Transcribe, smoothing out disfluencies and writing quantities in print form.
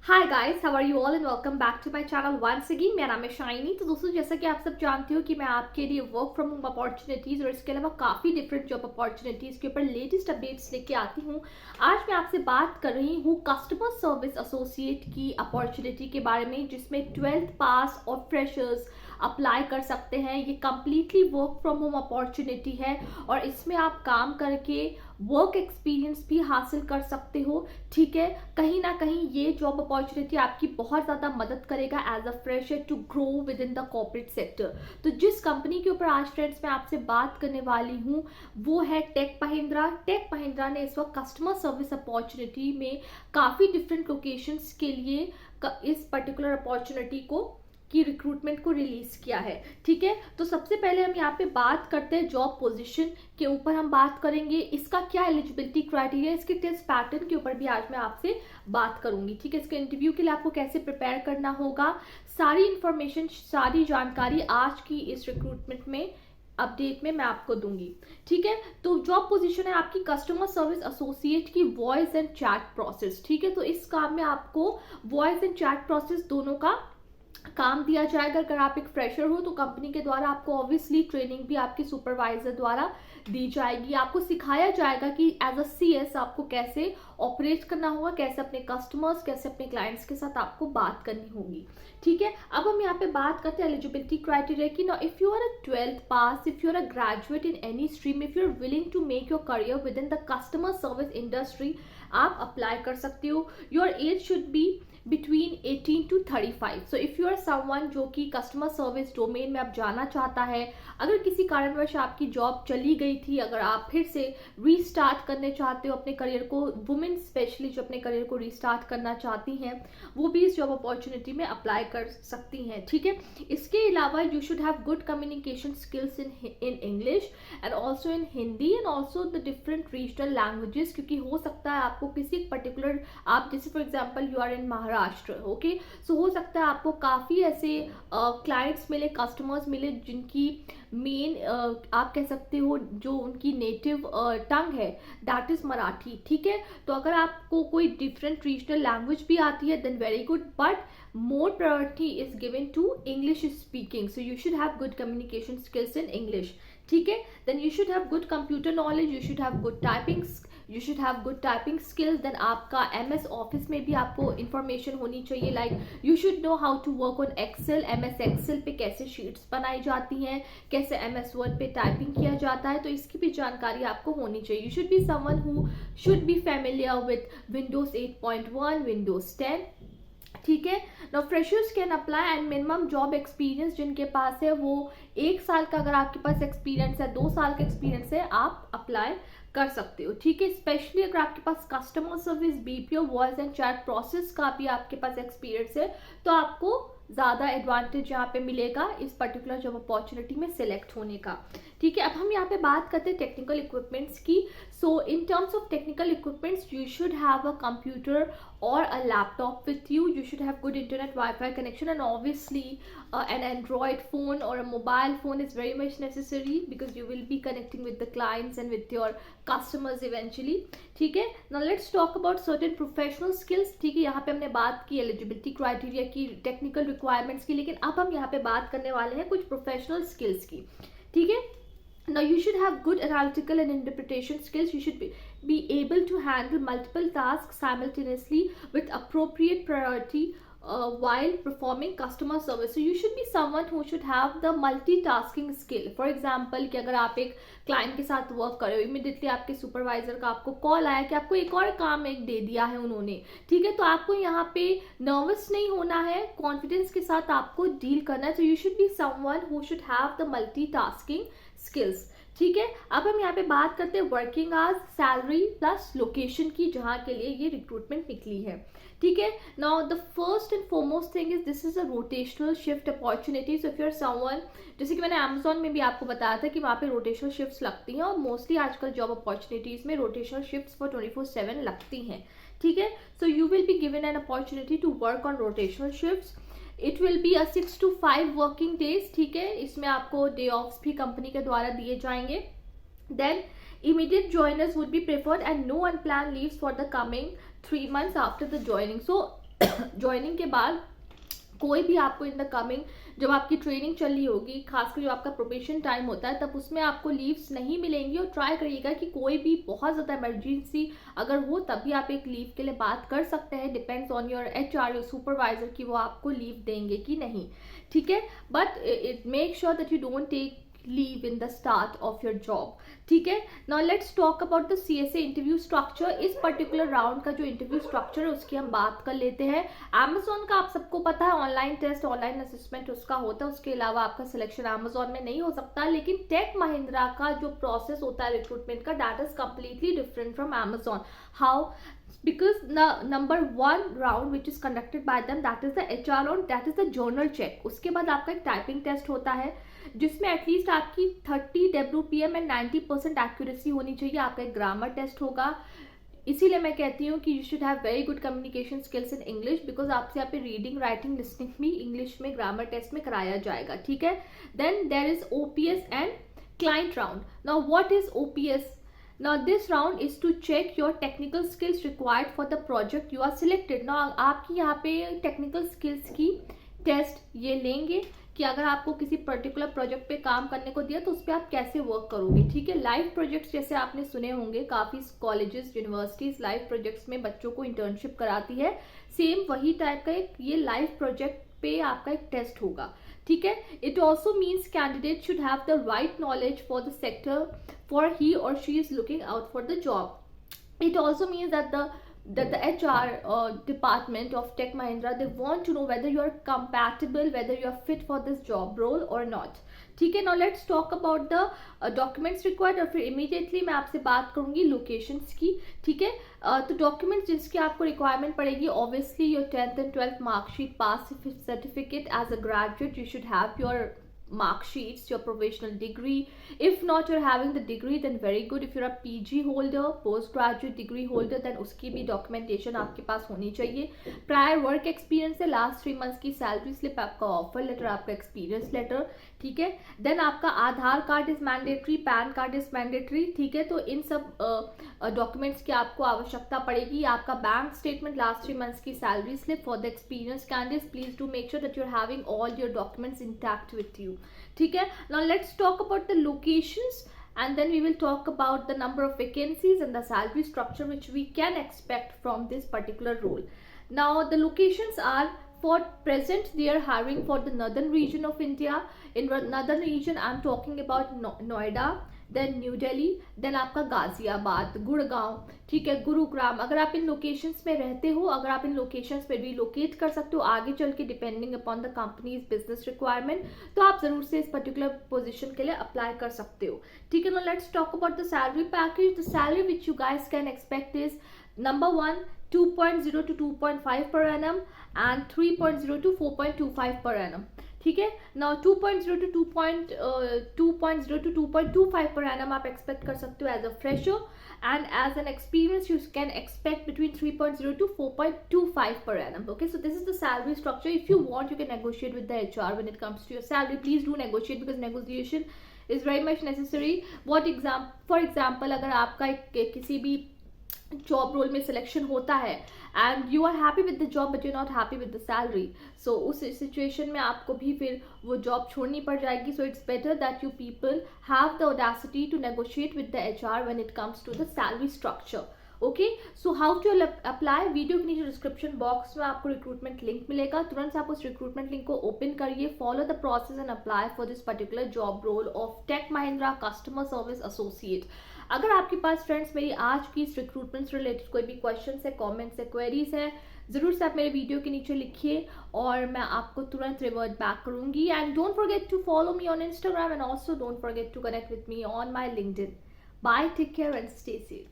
Hi guys, how are you all and welcome back to my channel once again. मेरा नाम है shiny. तो दोस्तों, जैसा कि आप सब जानते हो कि मैं आपके लिए वर्क फ्रॉम होम अपॉर्चुनिटीज़ और इसके अलावा काफ़ी डिफरेंट जॉब अपॉर्चुनिटीज़ के ऊपर लेटेस्ट अपडेट्स लेके आती हूँ। आज मैं आपसे बात कर रही हूँ कस्टमर सर्विस एसोसिएट की अपॉर्चुनिटी के बारे में, जिसमें 12th पास और फ्रेशर्स अप्लाई कर सकते हैं। ये completely work from home opportunity है और इसमें आप काम करके वर्क एक्सपीरियंस भी हासिल कर सकते हो। ठीक है, कहीं ना कहीं ये जॉब अपॉर्चुनिटी आपकी बहुत ज़्यादा मदद करेगा as a fresher to grow within the corporate sector. तो जिस कंपनी के ऊपर आज फ्रेंड्स मैं आपसे बात करने वाली हूँ वो है टेक महिंद्रा। टेक महिंद्रा ने इस वक्त कस्टमर सर्विस अपॉर्चुनिटी में काफ़ी डिफरेंट लोकेशंस के लिए इस पर्टिकुलर अपॉर्चुनिटी को की रिक्रूटमेंट को रिलीज किया है। ठीक है, तो सबसे पहले हम यहाँ पे बात करते हैं जॉब पोजीशन के ऊपर। हम बात करेंगे इसका क्या एलिजिबिलिटी क्राइटेरिया, इसके टेस्ट पैटर्न के ऊपर भी आज मैं आपसे बात करूंगी। ठीक है, इसके इंटरव्यू के लिए आपको कैसे प्रिपेयर करना होगा, सारी इंफॉर्मेशन, सारी जानकारी आज की इस रिक्रूटमेंट में अपडेट में मैं आपको दूंगी। ठीक है, तो जॉब पोजीशन है आपकी कस्टमर सर्विस एसोसिएट की वॉइस एंड चैट प्रोसेस। ठीक है, तो इस काम में आपको वॉइस एंड चैट प्रोसेस दोनों का काम दिया जाएगा। अगर आप एक फ्रेशर हो तो कंपनी के द्वारा आपको ऑब्वियसली ट्रेनिंग भी आपके सुपरवाइजर द्वारा दी जाएगी। आपको सिखाया जाएगा कि एज अ सीएस आपको कैसे ऑपरेट करना होगा, कैसे अपने कस्टमर्स, कैसे अपने क्लाइंट्स के साथ आपको बात करनी होगी। ठीक है, अब हम यहाँ पे बात करते हैं एलिजिबिलिटी क्राइटेरिया की। Now if you are a 12th पास, if you are a graduate in any stream, if you are willing to make your career within the customer service industry, आप अप्लाई कर सकते हो। Your age should be between 18 to 35. So if you are someone जो कि customer service domain में आप जाना चाहता है, अगर किसी कारणवश आपकी जॉब चली गई थी, अगर आप फिर से रीस्टार्ट करने चाहते हो अपने करियर को, वुमेन स्पेशली जो अपने करियर को रीस्टार्ट करना चाहती हैं वो भी इस जॉब अपॉर्चुनिटी में अप्लाई कर सकती हैं। ठीक है, इसके अलावा you should have good communication skills in English and also in Hindi and also the different regional languages, क्योंकि हो सकता है आपको किसी पर्टिकुलर, आप जैसे for example you are in Maharashtra, okay, so हो सकता है आपको काफ़ी ऐसे क्लाइंट्स मिले, कस्टमर्स मिले जिनकी मेन आप कह सकते हो जो उनकी नेटिव टंग है दैट इज मराठी। ठीक है, तो अगर आपको कोई डिफरेंट रीजनल लैंग्वेज भी आती है then very good, but more priority is given to English speaking, so you should have good communication skills in English. ठीक है, then you should have good computer knowledge, you should have good typing, you should have good typing skills. then आपका MS office में भी आपको information होनी चाहिए, like you should know how to work on Excel, MS Excel पे कैसे sheets बनाई जाती हैं, कैसे MS Word पे टाइपिंग किया जाता है, तो इसकी भी जानकारी आपको होनी चाहिए। you should be someone who should be familiar with Windows 8.1, Windows 10। ठीक है, now freshers can apply and minimum job experience जिनके पास है वो 1 साल का, अगर आपके पास एक्सपीरियंस है, 2 साल का एक्सपीरियंस है, आप अप्लाई कर सकते हो। ठीक है, स्पेशली अगर आपके पास customer service, BPO, voice and chat process का भी आपके पास एक्सपीरियंस है तो आपको ज़्यादा एडवांटेज यहाँ पे मिलेगा इस पर्टिकुलर जॉब अपॉर्चुनिटी में सिलेक्ट होने का। ठीक है, अब हम यहाँ पे बात करते हैं टेक्निकल इक्विपमेंट्स की। So in terms of technical equipments you should have a computer or a laptop with you, you should have good internet Wi-Fi connection, and obviously an Android phone or a mobile phone is very much necessary because you will be connecting with the clients and with your customers eventually. ठीक है, now let's talk about certain professional skills. ठीक है, यहाँ पे हमने बात की eligibility criteria की, टेक्निकल रिक्वायरमेंट्स की, लेकिन अब हम यहाँ पे बात करने वाले हैं कुछ प्रोफेशनल स्किल्स की। ठीक है, now you should have good analytical and interpretation skills. You should be able to handle multiple tasks simultaneously with appropriate priority while performing customer service. So you should be someone who should have the multitasking skill. For example कि अगर आप एक client के साथ work कर रहे हो, immediately आपके सुपरवाइजर का आपको कॉल आया कि आपको एक और काम एक दे दिया है उन्होंने। ठीक है, तो आपको यहाँ पे नर्वस नहीं होना है, कॉन्फिडेंस के साथ आपको डील करना है। तो you should be someone who should have the multitasking skills. ठीक है, अब हम यहाँ पे बात करते हैं working hours, salary plus location की जहाँ के लिए ये रिक्रूटमेंट निकली है। ठीक है, now the first and foremost thing is this is a rotational shift opportunity. So if you are someone, जैसे कि मैंने अमेजोन में भी आपको बताया था कि वहाँ पे रोटेशनल शिफ्ट्स लगती हैं और मोस्टली आजकल जॉब अपॉर्चुनिटीज में रोटेशनल शिफ्ट्स फॉर 24/7 लगती हैं। ठीक है, so you will be given an opportunity to work on rotational shifts. It will be 6 to 5 working days. ठीक है, इसमें आपको डे ऑफ्स भी कंपनी के द्वारा दिए जाएंगे। Then immediate joiners would be preferred and no unplanned leaves for the coming 3 months after the joining. So joining के बाद कोई भी आपको इन द कमिंग, जब आपकी ट्रेनिंग चल रही होगी, खासकर जो आपका प्रोबेशन टाइम होता है, तब उसमें आपको लीव्स नहीं मिलेंगी। और ट्राई करिएगा कि कोई भी बहुत ज़्यादा इमरजेंसी अगर हो तभी आप एक लीव के लिए बात कर सकते हैं। Depends on your HR, your supervisor कि वो आपको लीव देंगे कि नहीं, ठीक है। But it make sure that you don't take leave in the start of your job, ठीक है। now let's talk about the CSA interview structure। इस particular round का जो interview structure है उसकी हम बात कर लेते हैं। Amazon का आप सबको पता है ऑनलाइन टेस्ट, ऑनलाइन असेसमेंट उसका होता है, उसके अलावा आपका सिलेक्शन Amazon में नहीं हो सकता। लेकिन टेक महिंद्रा का जो प्रोसेस होता है रिक्रूटमेंट का, that is completely different from Amazon। how? because the number one round which is conducted by them, that is the HR round, that is the journal check। उसके बाद आपका एक टाइपिंग टेस्ट होता है जिसमें एटलीस्ट आपकी 30 WPM and 90% accuracy होनी चाहिए। आपका एक ग्रामर टेस्ट होगा। इसीलिए मैं कहती हूँ कि you should have very good communication skills in English, because आपसे यहाँ पे रीडिंग, राइटिंग, लिसनिंग भी इंग्लिश में ग्रामर टेस्ट में कराया जाएगा, ठीक है। Then there is OPS and client round. Now what is OPS? Now this round is to check your technical skills required for the project you are selected। Now आपकी यहाँ पे technical skills की test ये लेंगे कि अगर आपको किसी पर्टिकुलर प्रोजेक्ट पे काम करने को दिया तो उस पर आप कैसे वर्क करोगे, ठीक है। लाइव प्रोजेक्ट्स जैसे आपने सुने होंगे, काफ़ी कॉलेजेस, यूनिवर्सिटीज़ लाइव प्रोजेक्ट्स में बच्चों को इंटर्नशिप कराती है। सेम वही टाइप का एक ये लाइव प्रोजेक्ट पे आपका एक टेस्ट होगा, ठीक है। It also means candidate should have the right knowledge for the sector for he और she is looking out for the job. It also means that the HR department of Tech Mahindra, they want to know whether you are compatible, whether you are fit for this job role or not, ठीक है। Now let's talk about the documents required। और फिर immediately मैं आपसे बात करूंगी locations की, ठीक है। तो डॉक्यूमेंट्स जिसकी आपको रिक्वायरमेंट पड़ेगी, obviously your 10th and 12th marksheet, pass certificate as a graduate, you should have your mark sheets, your professional degree. If not you're having the degree, then very good। if you're a PG holder, postgraduate degree holder, then उसकी भी documentation आपके पास होनी चाहिए। prior work experience है, last 3 months की salary slip, आपका offer letter, आपका experience letter, ठीक है। then आपका Aadhaar card is mandatory, PAN card is mandatory, ठीक है। तो इन सब डॉक्यूमेंट्स की आपको आवश्यकता पड़ेगी। आपका बैंक स्टेटमेंट, लास्ट 3 months की salary slip for the experience candidates. Please do make sure that you are having all your documents intact with you, ठीक है। Now let's talk about the locations and then we will talk about the number of vacancies and the salary structure which we can expect from this particular role। now the locations are, for present they are hiring for the northern region of India। in northern region I'm talking about Noida, देन new Delhi, देन आपका गाजियाबाद, गुड़गांव, ठीक है, गुरुग्राम। अगर आप इन locations में रहते हो, अगर आप इन लोकेशंस पे रिलोकेट कर सकते हो आगे चल के, depending upon the companies business requirement, तो आप जरूर से इस पर्टिकुलर पोजीशन के लिए अप्लाई कर सकते हो, ठीक है। Now let's talk about the salary package. The salary which you guys can expect is number 1 2.0 to 2.5 per annum and 3.0 to 4.25 per annum, ठीक है। नाउ 2.0 to 2.25 per annum आप एक्सपेक्ट कर सकते हो as a fresher, and as an experience you can expect between 3.0 to 4.25 per annum। Okay, so this is the salary structure. If you want you can negotiate with the HR when it comes to your salary. Please do negotiate because negotiation is very much necessary. For example अगर आपका किसी भी job role में selection होता है and you are happy with the job but you not happy with the salary, so उस situation में आपको भी फिर वो जॉब छोड़नी पड़ जाएगी। So it's better that you people have the audacity to negotiate with the HR when it comes to the salary structure. Okay, so how to apply, video के नीचे डिस्क्रिप्शन बॉक्स में आपको रिक्रूटमेंट लिंक मिलेगा। तुरंत से आप उस recruitment link को ओपन करिए, follow the process and apply for this particular job role of Tech Mahindra customer service associate. अगर आपके पास फ्रेंड्स मेरी आज की इस रिक्रूटमेंट से रिलेटेड कोई भी क्वेश्चन है, कॉमेंट्स है, क्वेरीज है, जरूर से आप मेरे वीडियो के नीचे लिखिए और मैं आपको तुरंत रिवर्ट बैक करूंगी। And don't forget to follow me on Instagram and also don't forget to connect with me on my LinkedIn. Bye, take care and stay safe.